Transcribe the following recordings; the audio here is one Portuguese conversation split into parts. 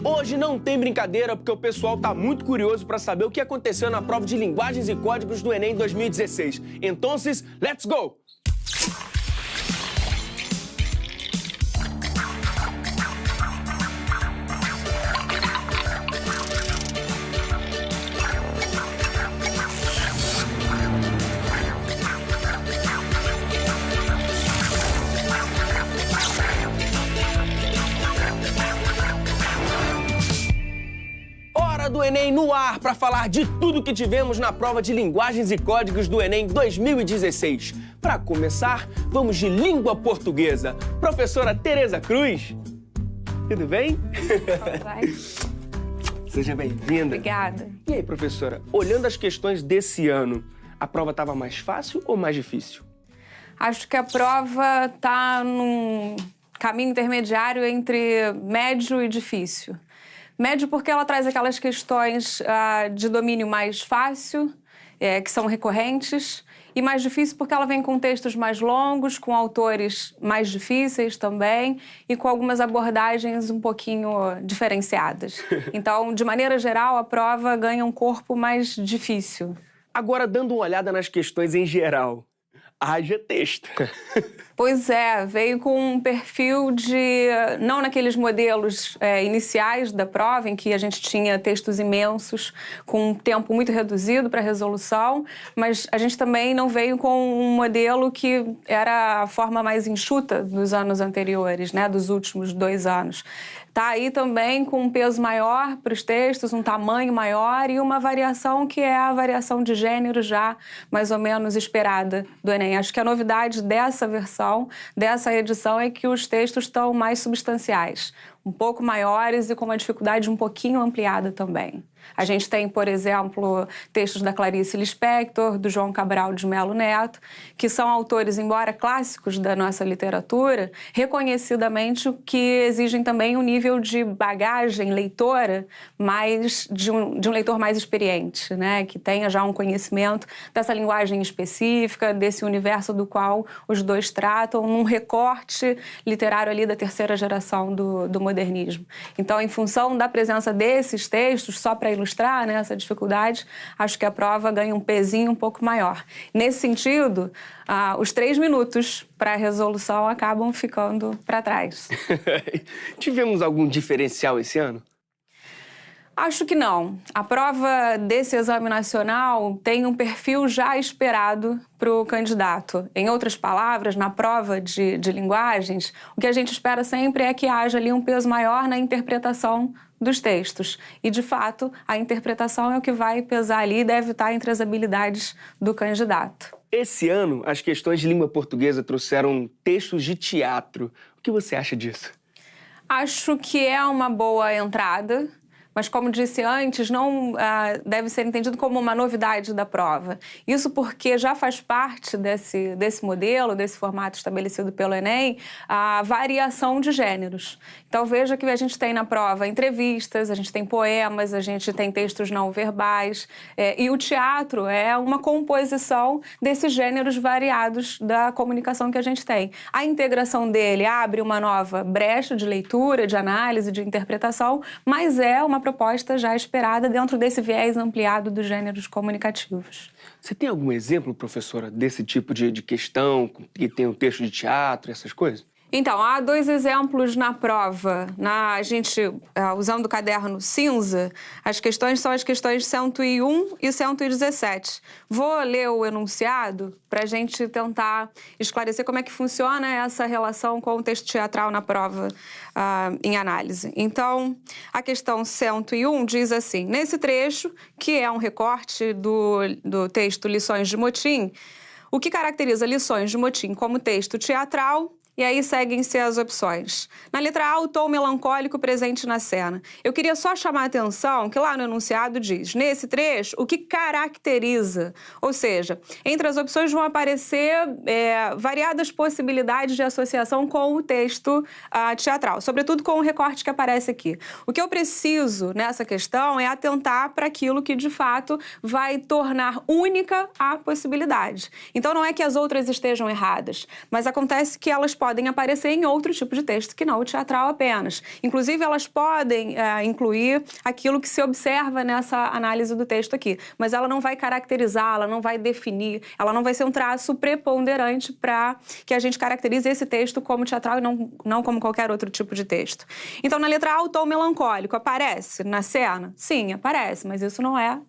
Hoje não tem brincadeira porque o pessoal tá muito curioso para saber o que aconteceu na prova de Linguagens e Códigos do Enem 2016. Então, let's go! Do Enem no ar para falar de tudo que tivemos na prova de Linguagens e Códigos do Enem 2016. Para começar, vamos de língua portuguesa. Professora Tereza Cruz, tudo bem? Como vai? Seja bem-vinda. Obrigada. E aí, professora, olhando as questões desse ano, a prova estava mais fácil ou mais difícil? Acho que a prova está num caminho intermediário entre médio e difícil. Médio porque ela traz aquelas questões de domínio mais fácil, que são recorrentes, e mais difícil porque ela vem com textos mais longos, com autores mais difíceis também, e com algumas abordagens um pouquinho diferenciadas. Então, de maneira geral, a prova ganha um corpo mais difícil. Agora, dando uma olhada nas questões em geral, haja texto. Pois é, veio com um perfil de... não naqueles modelos iniciais da prova, em que a gente tinha textos imensos, com um tempo muito reduzido para resolução, mas a gente também não veio com um modelo que era a forma mais enxuta dos anos anteriores, né, dos últimos 2 anos. Está aí também com um peso maior para os textos, um tamanho maior e uma variação que é a variação de gênero já mais ou menos esperada do Enem. Acho que a novidade dessa versão, dessa edição, é que os textos estão mais substanciais, um pouco maiores e com uma dificuldade um pouquinho ampliada também. A gente tem, por exemplo, textos da Clarice Lispector, do João Cabral de Melo Neto, que são autores, embora clássicos da nossa literatura, reconhecidamente que exigem também um nível de bagagem leitora mais de um leitor mais experiente, né? Que tenha já um conhecimento dessa linguagem específica, desse universo do qual os dois tratam, num recorte literário ali da terceira geração do modernismo. Então, em função da presença desses textos, só para ilustrar, né, essa dificuldade, acho que a prova ganha um pezinho um pouco maior. Nesse sentido, os 3 minutos para a resolução acabam ficando para trás. Tivemos algum diferencial esse ano? Acho que não. A prova desse exame nacional tem um perfil já esperado para o candidato. Em outras palavras, na prova de linguagens, o que a gente espera sempre é que haja ali um peso maior na interpretação dos textos. E, de fato, a interpretação é o que vai pesar ali e deve estar entre as habilidades do candidato. Esse ano, as questões de língua portuguesa trouxeram textos de teatro. O que você acha disso? Acho que é uma boa entrada, mas, como disse antes, não deve ser entendido como uma novidade da prova. Isso porque já faz parte desse modelo, desse formato estabelecido pelo Enem, a variação de gêneros. Então, veja que a gente tem na prova entrevistas, a gente tem poemas, a gente tem textos não verbais, e o teatro é uma composição desses gêneros variados da comunicação que a gente tem. A integração dele abre uma nova brecha de leitura, de análise, de interpretação, mas é uma proposta já esperada dentro desse viés ampliado dos gêneros comunicativos. Você tem algum exemplo, professora, desse tipo de questão, que tem um texto de teatro, essas coisas? Então, há 2 exemplos na prova. A gente, usando o caderno cinza, as questões são as questões 101 e 117. Vou ler o enunciado para a gente tentar esclarecer como é que funciona essa relação com o texto teatral na prova em análise. Então, a questão 101 diz assim: nesse trecho, que é um recorte do texto Lições de Motim, o que caracteriza Lições de Motim como texto teatral? E aí seguem-se as opções. Na letra A, o tom melancólico presente na cena. Eu queria só chamar a atenção que lá no enunciado diz, nesse trecho, o que caracteriza. Ou seja, entre as opções vão aparecer variadas possibilidades de associação com o texto teatral, sobretudo com o recorte que aparece aqui. O que eu preciso nessa questão é atentar para aquilo que, de fato, vai tornar única a possibilidade. Então, não é que as outras estejam erradas, mas acontece que elas podem aparecer em outro tipo de texto que não o teatral apenas. Inclusive, elas podem incluir aquilo que se observa nessa análise do texto aqui, mas ela não vai caracterizar, ela não vai definir, ela não vai ser um traço preponderante para que a gente caracterize esse texto como teatral e não como qualquer outro tipo de texto. Então, na letra A, o tom melancólico aparece na cena? Sim, aparece, mas isso não é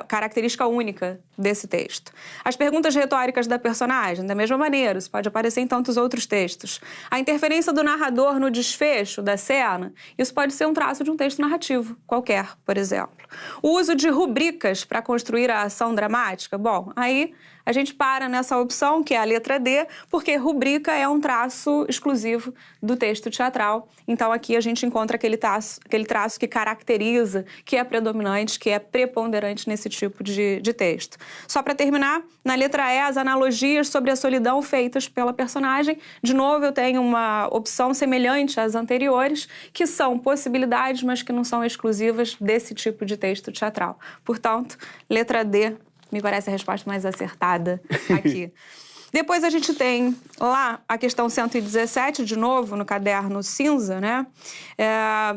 característica única desse texto. As perguntas retóricas da personagem, da mesma maneira, isso pode aparecer em tantos outros textos. A interferência do narrador no desfecho da cena, isso pode ser um traço de um texto narrativo qualquer, por exemplo. O uso de rubricas para construir a ação dramática, bom, aí a gente para nessa opção, que é a letra D, porque rubrica é um traço exclusivo do texto teatral. Então, aqui a gente encontra aquele traço que caracteriza, que é predominante, que é preponderante nesse tipo de texto. Só para terminar, na letra E, as analogias sobre a solidão feitas pela personagem. De novo, eu tenho uma opção semelhante às anteriores, que são possibilidades, mas que não são exclusivas desse tipo de texto teatral. Portanto, letra D me parece a resposta mais acertada aqui. Depois a gente tem lá a questão 117, de novo, no caderno cinza, né?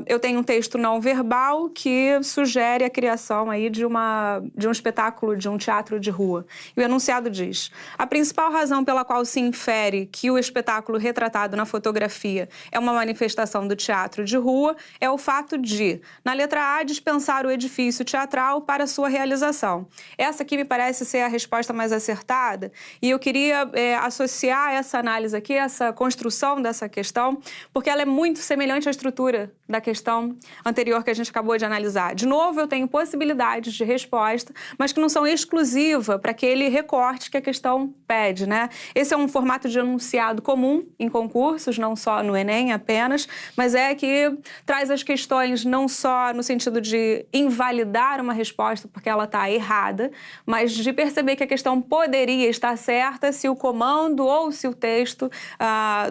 Eu tenho um texto não verbal que sugere a criação aí de um espetáculo, de um teatro de rua. E o enunciado diz: a principal razão pela qual se infere que o espetáculo retratado na fotografia é uma manifestação do teatro de rua é o fato de, na letra A, dispensar o edifício teatral para sua realização. Essa aqui me parece ser a resposta mais acertada, e eu queria associar essa análise aqui, essa construção dessa questão, porque ela é muito semelhante à estrutura da questão anterior que a gente acabou de analisar. De novo, eu tenho possibilidades de resposta, mas que não são exclusivas para aquele recorte que a questão pede, né? Esse é um formato de enunciado comum em concursos, não só no Enem apenas, mas é que traz as questões não só no sentido de invalidar uma resposta porque ela está errada, mas de perceber que a questão poderia estar certa se o comando ou se o texto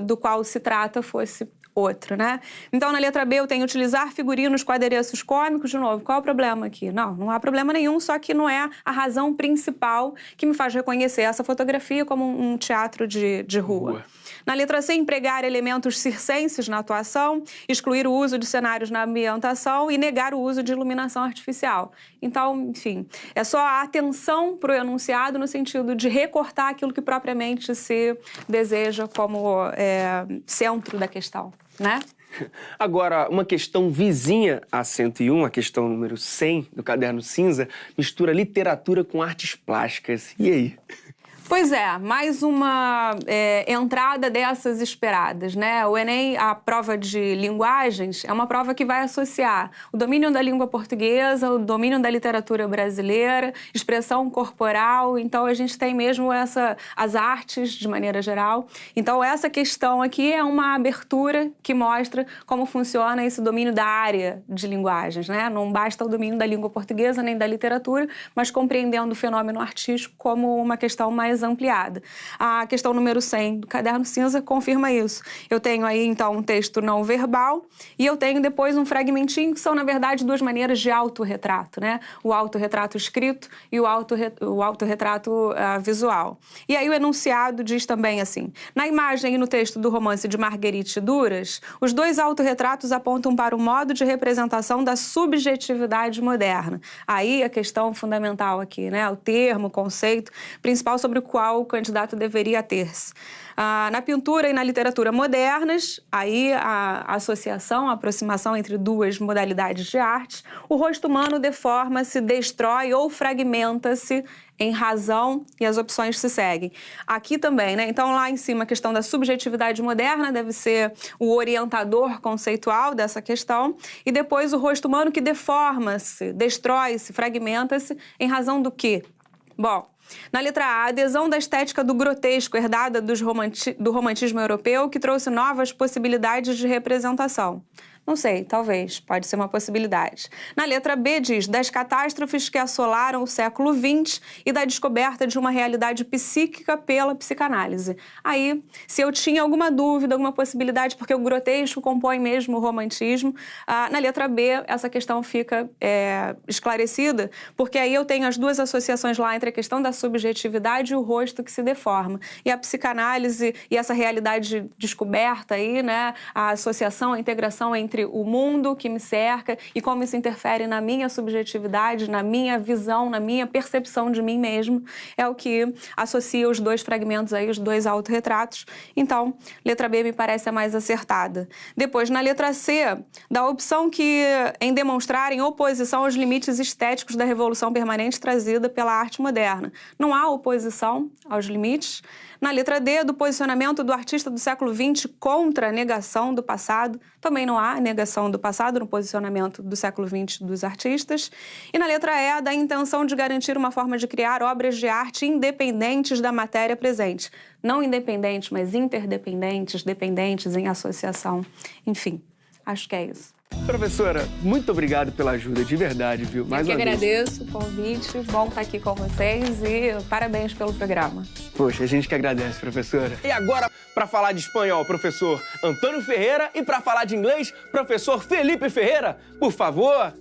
do qual se trata fosse outro, né? Então, na letra B, eu tenho utilizar figurinos com adereços cômicos. De novo, qual é o problema aqui? Não há problema nenhum, só que não é a razão principal que me faz reconhecer essa fotografia como um teatro de rua. Na letra C, empregar elementos circenses na atuação, excluir o uso de cenários na ambientação e negar o uso de iluminação artificial. Então, enfim, é só a atenção para o enunciado no sentido de recortar aquilo que propriamente se deseja como centro da questão, né? Agora, uma questão vizinha a 101, a questão número 100 do caderno cinza, mistura literatura com artes plásticas. E aí? Pois é, mais uma entrada dessas esperadas, né? O Enem, a prova de linguagens, é uma prova que vai associar o domínio da língua portuguesa, o domínio da literatura brasileira, expressão corporal. Então, a gente tem mesmo as artes, de maneira geral. Então, essa questão aqui é uma abertura que mostra como funciona esse domínio da área de linguagens, né? Não basta o domínio da língua portuguesa nem da literatura, mas compreendendo o fenômeno artístico como uma questão mais ampliada. A questão número 100 do caderno cinza confirma isso. Eu tenho aí, então, um texto não verbal e eu tenho depois um fragmentinho que são, na verdade, duas maneiras de autorretrato, né? O autorretrato escrito e o autorretrato visual. E aí o enunciado diz também assim: na imagem e no texto do romance de Marguerite Duras, os dois autorretratos apontam para o modo de representação da subjetividade moderna. Aí a questão fundamental aqui, né? O termo, o conceito principal sobre o qual o candidato deveria ter-se. Na pintura e na literatura modernas, aí a associação, a aproximação entre duas modalidades de arte, o rosto humano deforma-se, destrói ou fragmenta-se em razão e as opções se seguem. Aqui também, né? Então, lá em cima, a questão da subjetividade moderna deve ser o orientador conceitual dessa questão, e depois o rosto humano que deforma-se, destrói-se, fragmenta-se em razão do quê? Bom, na letra A, a adesão da estética do grotesco herdada do romantismo europeu que trouxe novas possibilidades de representação. Não sei, talvez, pode ser uma possibilidade. Na letra B diz, das catástrofes que assolaram o século XX e da descoberta de uma realidade psíquica pela psicanálise. Aí, se eu tinha alguma dúvida, alguma possibilidade, porque o grotesco compõe mesmo o romantismo, na letra B essa questão fica esclarecida, porque aí eu tenho as duas associações lá entre a questão da subjetividade e o rosto que se deforma. E a psicanálise e essa realidade descoberta aí, né, a associação, a integração entre o mundo que me cerca e como isso interfere na minha subjetividade, na minha visão, na minha percepção de mim mesmo, é o que associa os dois fragmentos aí, os dois autorretratos. Então, letra B me parece a mais acertada. Depois, na letra C, da opção que em demonstrar em oposição aos limites estéticos da revolução permanente trazida pela arte moderna. Não há oposição aos limites. Na letra D, do posicionamento do artista do século XX contra a negação do passado. Também não há negação do passado no posicionamento do século XX dos artistas. E na letra E, da intenção de garantir uma forma de criar obras de arte independentes da matéria presente. Não independentes, mas interdependentes, dependentes em associação. Enfim, acho que é isso. Professora, muito obrigado pela ajuda, de verdade, viu? Mais uma vez. Eu que agradeço o convite, bom estar aqui com vocês e parabéns pelo programa. Poxa, a gente que agradece, professora. E agora, para falar de espanhol, professor Antônio Ferreira, e para falar de inglês, professor Felipe Ferreira, por favor.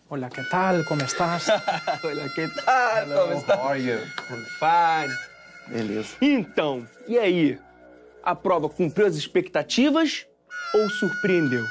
Hola, ¿qué tal? ¿Cómo estás? Hola, ¿qué tal? Hello, Como está? How are you? I'm fine. Beleza. Então, e aí? A prova cumpriu as expectativas ou surpreendeu?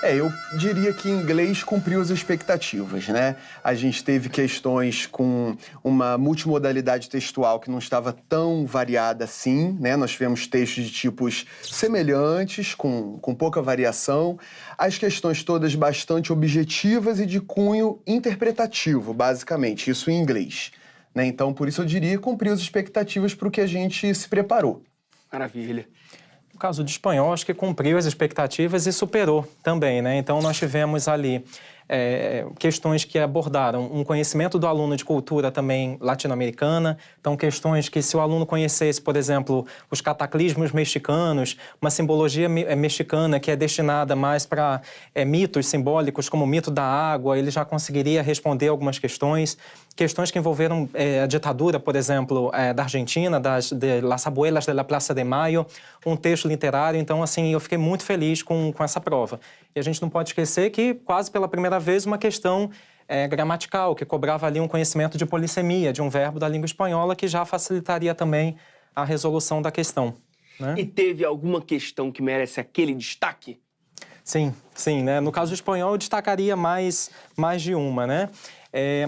Eu diria que inglês cumpriu as expectativas, né? A gente teve questões com uma multimodalidade textual que não estava tão variada assim, né? Nós tivemos textos de tipos semelhantes, com pouca variação. As questões todas bastante objetivas e de cunho interpretativo, basicamente, isso em inglês, né? Então, por isso eu diria que cumpriu as expectativas para o que a gente se preparou. Maravilha. No caso de espanhol, acho que cumpriu as expectativas e superou também, né? Então, nós tivemos ali questões que abordaram um conhecimento do aluno de cultura também latino-americana. Então, questões que se o aluno conhecesse, por exemplo, os cataclismos mexicanos, uma simbologia mexicana que é destinada mais para mitos simbólicos, como o mito da água, ele já conseguiria responder algumas questões. Questões que envolveram a ditadura, por exemplo, da Argentina, de Las Abuelas de la Plaza de Mayo, um texto literário. Então, assim, eu fiquei muito feliz com essa prova. E a gente não pode esquecer que, quase pela primeira vez, uma questão gramatical, que cobrava ali um conhecimento de polissemia, de um verbo da língua espanhola, que já facilitaria também a resolução da questão, né? E teve alguma questão que merece aquele destaque? Sim, né? No caso do espanhol, eu destacaria mais de uma, né?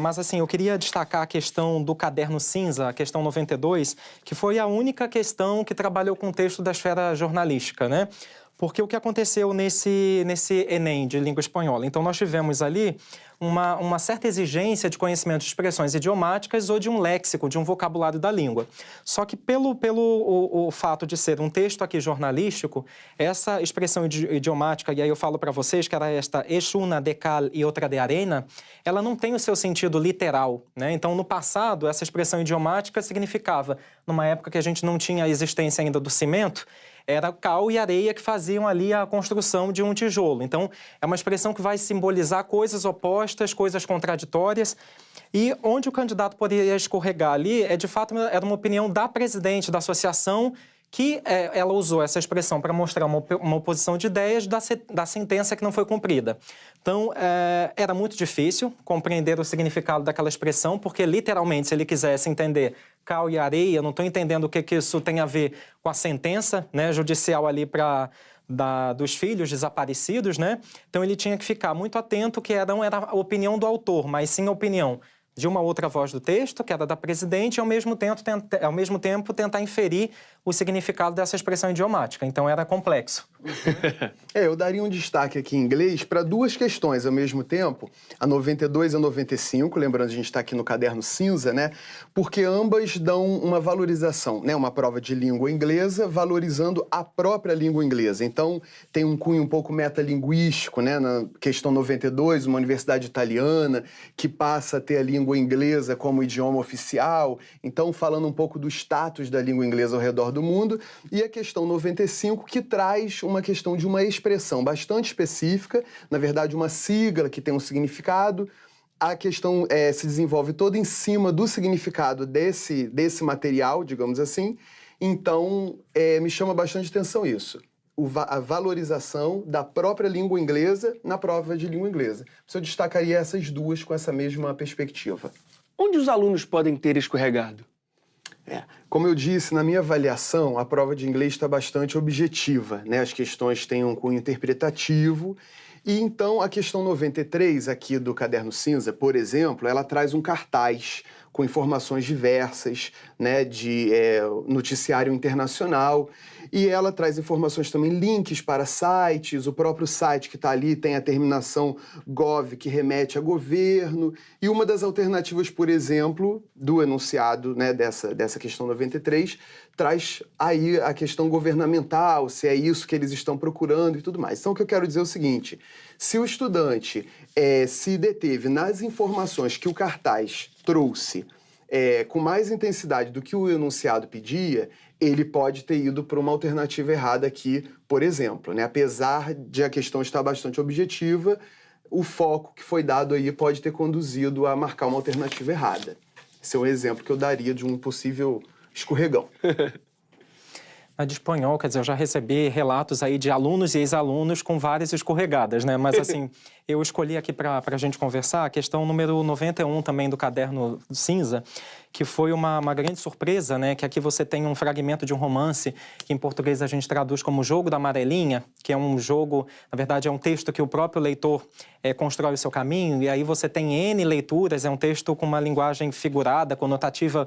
Mas, assim, eu queria destacar a questão do caderno cinza, a questão 92, que foi a única questão que trabalhou com o texto da esfera jornalística, né? Porque o que aconteceu nesse Enem de língua espanhola? Então, nós tivemos ali uma certa exigência de conhecimento de expressões idiomáticas ou de um léxico, de um vocabulário da língua. Só que pelo fato de ser um texto aqui jornalístico, essa expressão idiomática, e aí eu falo para vocês que era esta "es una de cal e outra de arena", ela não tem o seu sentido literal, né? Então, no passado, essa expressão idiomática significava, numa época que a gente não tinha a existência ainda do cimento, era cal e areia que faziam ali a construção de um tijolo. Então, é uma expressão que vai simbolizar coisas opostas, coisas contraditórias. E onde o candidato poderia escorregar ali, de fato, era uma opinião da presidente da associação, que ela usou essa expressão para mostrar uma oposição de ideias da sentença que não foi cumprida. Então, era muito difícil compreender o significado daquela expressão, porque, literalmente, se ele quisesse entender cal e areia, eu não estou entendendo o que isso tem a ver com a sentença, né, judicial ali dos filhos desaparecidos, né? Então, ele tinha que ficar muito atento que não era a opinião do autor, mas sim a opinião de uma outra voz do texto, que era da presidente, e ao mesmo tempo tentar inferir o significado dessa expressão idiomática. Então, era complexo. Eu daria um destaque aqui em inglês para duas questões ao mesmo tempo, a 92 e a 95, lembrando, a gente está aqui no caderno cinza, né? Porque ambas dão uma valorização, né? Uma prova de língua inglesa valorizando a própria língua inglesa. Então, tem um cunho um pouco metalinguístico, né? Na questão 92, uma universidade italiana que passa a ter a língua inglesa como idioma oficial. Então, falando um pouco do status da língua inglesa ao redor redor do mundo, e a questão 95, que traz uma questão de uma expressão bastante específica, na verdade uma sigla que tem um significado. A questão se desenvolve toda em cima do significado desse material, digamos assim. Então, me chama bastante atenção isso. A valorização da própria língua inglesa na prova de língua inglesa. Eu destacaria essas duas com essa mesma perspectiva. Onde os alunos podem ter escorregado? Como eu disse, na minha avaliação, a prova de inglês está bastante objetiva, né? As questões têm um cunho interpretativo. E então a questão 93 aqui do Caderno Cinza, por exemplo, ela traz um cartaz com informações diversas, né, de noticiário internacional, e ela traz informações também, links para sites, o próprio site que está ali tem a terminação gov, que remete a governo, e uma das alternativas, por exemplo, do enunciado, né, dessa questão 93, traz aí a questão governamental, se é isso que eles estão procurando e tudo mais. Então, o que eu quero dizer é o seguinte: se o estudante se deteve nas informações que o cartaz trouxe com mais intensidade do que o enunciado pedia, ele pode ter ido para uma alternativa errada aqui, por exemplo, né? Apesar de a questão estar bastante objetiva, o foco que foi dado aí pode ter conduzido a marcar uma alternativa errada. Esse é um exemplo que eu daria de um possível escorregão. A de espanhol, quer dizer, eu já recebi relatos aí de alunos e ex-alunos com várias escorregadas, né? Mas, assim, eu escolhi aqui para a gente conversar a questão número 91 também do Caderno Cinza, que foi uma grande surpresa, né? Que aqui você tem um fragmento de um romance que em português a gente traduz como Jogo da Amarelinha, que é um jogo, na verdade é um texto que o próprio leitor constrói o seu caminho, e aí você tem N leituras, é um texto com uma linguagem figurada, conotativa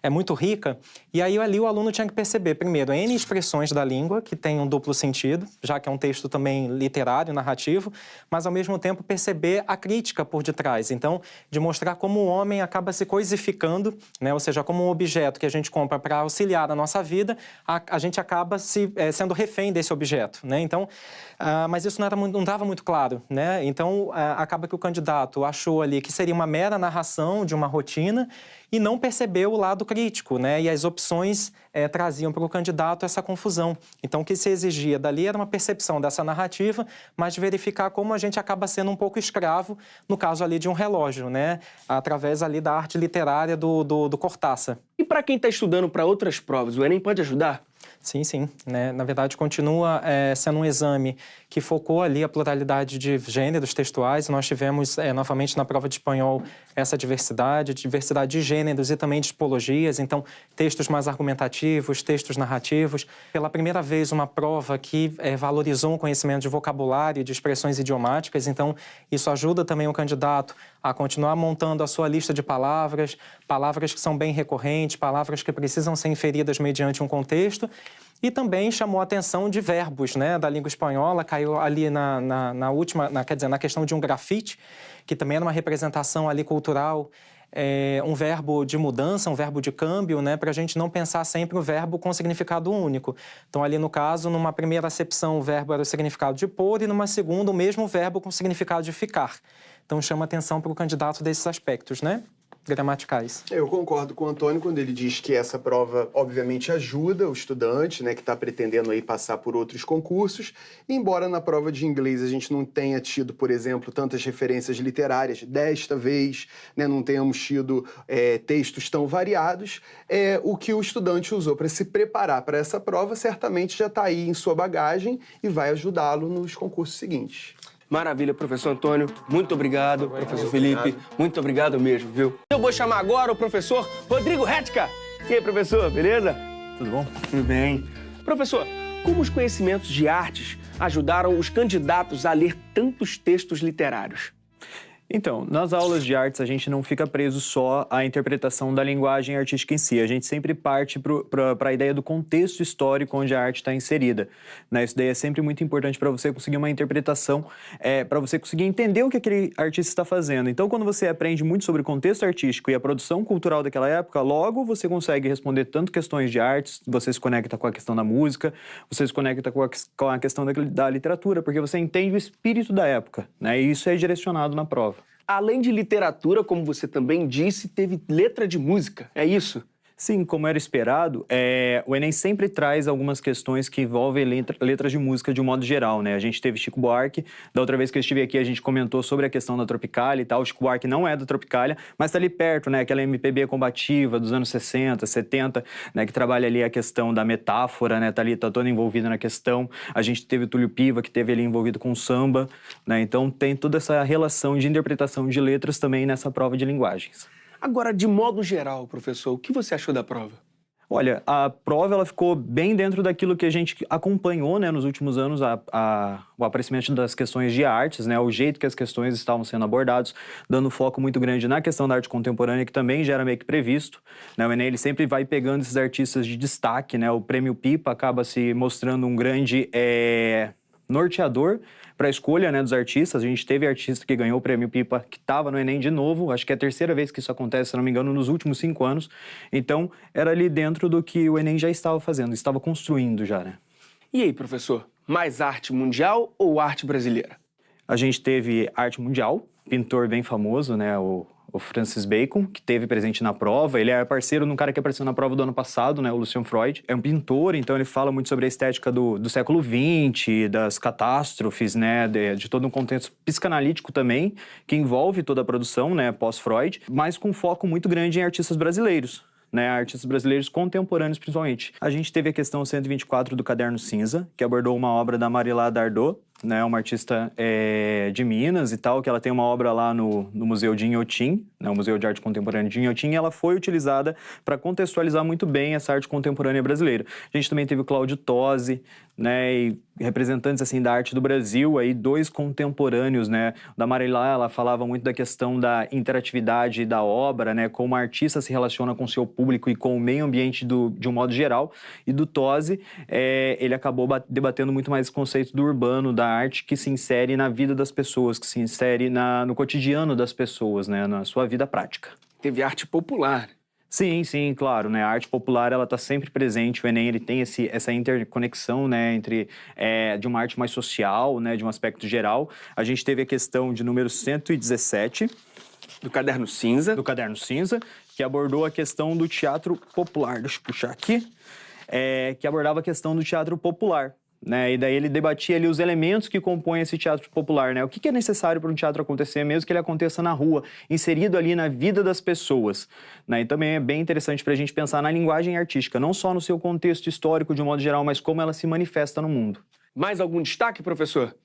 muito rica, e aí ali o aluno tinha que perceber, primeiro, N expressões da língua, que tem um duplo sentido, já que é um texto também literário, narrativo, mas ao mesmo tempo perceber a crítica por detrás, então, de mostrar como o homem acaba se coisificando, né? Ou seja, como um objeto que a gente compra para auxiliar a nossa vida, a gente acaba sendo refém desse objeto, né? Então, mas isso não estava muito claro, né? Então, acaba que o candidato achou ali que seria uma mera narração de uma rotina e não percebeu o lado crítico, né? E as opções traziam para o candidato essa confusão. Então, o que se exigia dali era uma percepção dessa narrativa, mas de verificar como a gente acaba sendo um pouco escravo, no caso ali de um relógio, né? Através ali da arte literária do Cortázar. E para quem está estudando para outras provas, o Enem pode ajudar? Sim, sim. Né? Na verdade, continua sendo um exame que focou ali a pluralidade de gêneros textuais. Nós tivemos, novamente, na prova de espanhol, essa diversidade de gêneros e também de tipologias. Então, textos mais argumentativos, textos narrativos. Pela primeira vez, uma prova que valorizou o conhecimento de vocabulário e de expressões idiomáticas. Então, isso ajuda também o candidato a continuar montando a sua lista de palavras, palavras que são bem recorrentes, palavras que precisam ser inferidas mediante um contexto. E também chamou a atenção de verbos, né, da língua espanhola, caiu ali na questão de um grafite, que também era uma representação ali cultural, um verbo de mudança, um verbo de câmbio, né, para a gente não pensar sempre o verbo com significado único. Então, ali no caso, numa primeira acepção, o verbo era o significado de pôr e numa segunda, o mesmo verbo com significado de ficar. Então, chama atenção para o candidato desses aspectos, né? Gramaticais. Eu concordo com o Antônio quando ele diz que essa prova, obviamente, ajuda o estudante, né, que está pretendendo aí passar por outros concursos, embora na prova de inglês a gente não tenha tido, por exemplo, tantas referências literárias, desta vez, né, não tenhamos tido textos tão variados, o que o estudante usou para se preparar para essa prova certamente já está aí em sua bagagem e vai ajudá-lo nos concursos seguintes. Maravilha, professor Antônio. Muito obrigado, professor Felipe. Muito obrigado mesmo, viu? Eu vou chamar agora o professor Rodrigo Retka. E aí, professor, beleza? Tudo bom? Tudo bem. Professor, como os conhecimentos de artes ajudaram os candidatos a ler tantos textos literários? Então, nas aulas de artes, a gente não fica preso só à interpretação da linguagem artística em si. A gente sempre parte para a ideia do contexto histórico onde a arte está inserida, né? Isso daí é sempre muito importante para você conseguir uma interpretação, para você conseguir entender o que aquele artista está fazendo. Então, quando você aprende muito sobre o contexto artístico e a produção cultural daquela época, logo você consegue responder tanto questões de artes, você se conecta com a questão da música, você se conecta com a questão da literatura, porque você entende o espírito da época, né? E isso é direcionado na prova. Além de literatura, como você também disse, teve letra de música, é isso? Sim, como era esperado, o Enem sempre traz algumas questões que envolvem letras de música de um modo geral, né? A gente teve Chico Buarque, da outra vez que eu estive aqui a gente comentou sobre a questão da Tropicália e tal. O Chico Buarque não é da Tropicália, mas tá ali perto, né? Aquela MPB combativa dos anos 60, 70, né? Que trabalha ali a questão da metáfora, né? Tá toda envolvida na questão. A gente teve o Túlio Piva, que teve ali envolvido com o samba, né? Então tem toda essa relação de interpretação de letras também nessa prova de linguagens. Agora, de modo geral, professor, o que você achou da prova? Olha, a prova ela ficou bem dentro daquilo que a gente acompanhou, né, nos últimos anos, o aparecimento das questões de artes, né, o jeito que as questões estavam sendo abordadas, dando foco muito grande na questão da arte contemporânea, que também já era meio que previsto, né, o Enem ele sempre vai pegando esses artistas de destaque, né, o Prêmio Pipa acaba se mostrando um grande norteador para a escolha, né, dos artistas. A gente teve artista que ganhou o Prêmio Pipa, que estava no Enem de novo, acho que é a terceira vez que isso acontece, se não me engano, nos últimos 5 anos. Então, era ali dentro do que o Enem já estava fazendo, estava construindo já, né? E aí, professor, mais arte mundial ou arte brasileira? A gente teve arte mundial, pintor bem famoso, né, o Francis Bacon, que teve presente na prova. Ele é parceiro de um cara que apareceu na prova do ano passado, né, o Lucian Freud. É um pintor, então ele fala muito sobre a estética do século XX, das catástrofes, né, de todo um contexto psicanalítico também, que envolve toda a produção, né, pós-Freud, mas com foco muito grande em artistas brasileiros, né, artistas brasileiros contemporâneos principalmente. A gente teve a questão 124 do Caderno Cinza, que abordou uma obra da Marilá Dardot, né, uma artista de Minas e tal, que ela tem uma obra lá no Museu de Inhotim, né, o Museu de Arte Contemporânea de Inhotim, e ela foi utilizada para contextualizar muito bem essa arte contemporânea brasileira. A gente também teve o Cláudio Tosi, né, e representantes assim da arte do Brasil, aí 2 contemporâneos, né, da Marilá, ela falava muito da questão da interatividade da obra, né, como a artista se relaciona com o seu público e com o meio ambiente de um modo geral, e do Tosi, ele acabou debatendo muito mais o conceito do urbano, da arte que se insere na vida das pessoas, que se insere no cotidiano das pessoas, né, na sua vida prática. Teve arte popular. Sim, sim, claro, né? A arte popular, ela está sempre presente. O Enem, ele tem essa interconexão, né, entre de uma arte mais social, né, de um aspecto geral. A gente teve a questão de número 117 do Caderno Cinza. Do Caderno Cinza, que abordou a questão do teatro popular. Deixa eu puxar aqui. Que abordava a questão do teatro popular. Né? E daí ele debatia ali os elementos que compõem esse teatro popular, né? O que é necessário para um teatro acontecer, mesmo que ele aconteça na rua, inserido ali na vida das pessoas, né? E também é bem interessante para a gente pensar na linguagem artística, não só no seu contexto histórico de um modo geral, mas como ela se manifesta no mundo. Mais algum destaque, professor?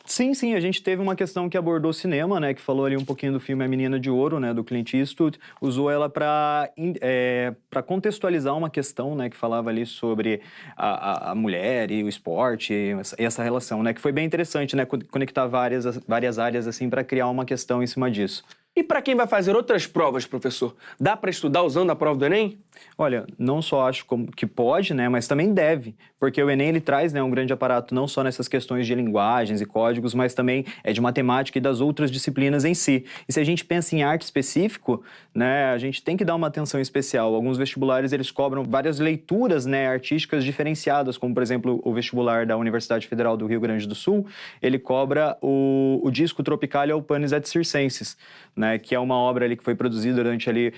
Sim, sim, a gente teve uma questão que abordou o cinema, né, que falou ali um pouquinho do filme A Menina de Ouro, né, do Clint Eastwood, usou ela para contextualizar uma questão, né, que falava ali sobre a mulher e o esporte e essa relação, né, que foi bem interessante, né, conectar várias áreas assim para criar uma questão em cima disso. E para quem vai fazer outras provas, professor, dá para estudar usando a prova do Enem? Olha, não só acho que pode, né, mas também deve, porque o Enem ele traz, né, um grande aparato não só nessas questões de linguagens e códigos, mas também de matemática e das outras disciplinas em si. E se a gente pensa em arte específico, né, a gente tem que dar uma atenção especial. Alguns vestibulares eles cobram várias leituras, né, artísticas diferenciadas, como por exemplo o vestibular da Universidade Federal do Rio Grande do Sul, ele cobra o disco Tropicália ao Panis et Circenses, né, que é uma obra ali que foi produzida durante ali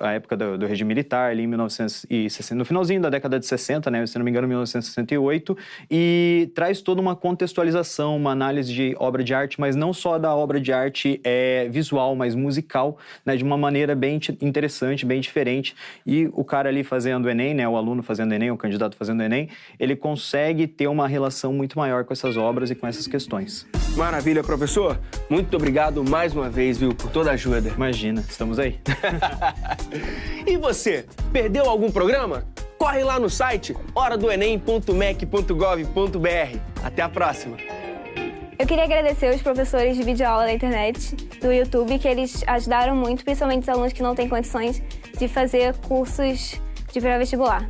a época do regime militar, ali em 1960, no finalzinho da década de 60, né, se não me engano, 1968, e traz toda uma contextualização, uma análise de obra de arte, mas não só da obra de arte visual, mas musical, né, de uma maneira bem interessante, bem diferente. E o cara ali fazendo o Enem, né, o aluno fazendo o Enem, o candidato fazendo o Enem, ele consegue ter uma relação muito maior com essas obras e com essas questões. Maravilha, professor. Muito obrigado mais uma vez, viu, por toda a ajuda. Imagina, estamos aí. E você, perdeu algum programa? Corre lá no site horadoenem.mec.gov.br. Até a próxima. Eu queria agradecer os professores de videoaula da internet, do YouTube, que eles ajudaram muito, principalmente os alunos que não têm condições de fazer cursos de pré-vestibular.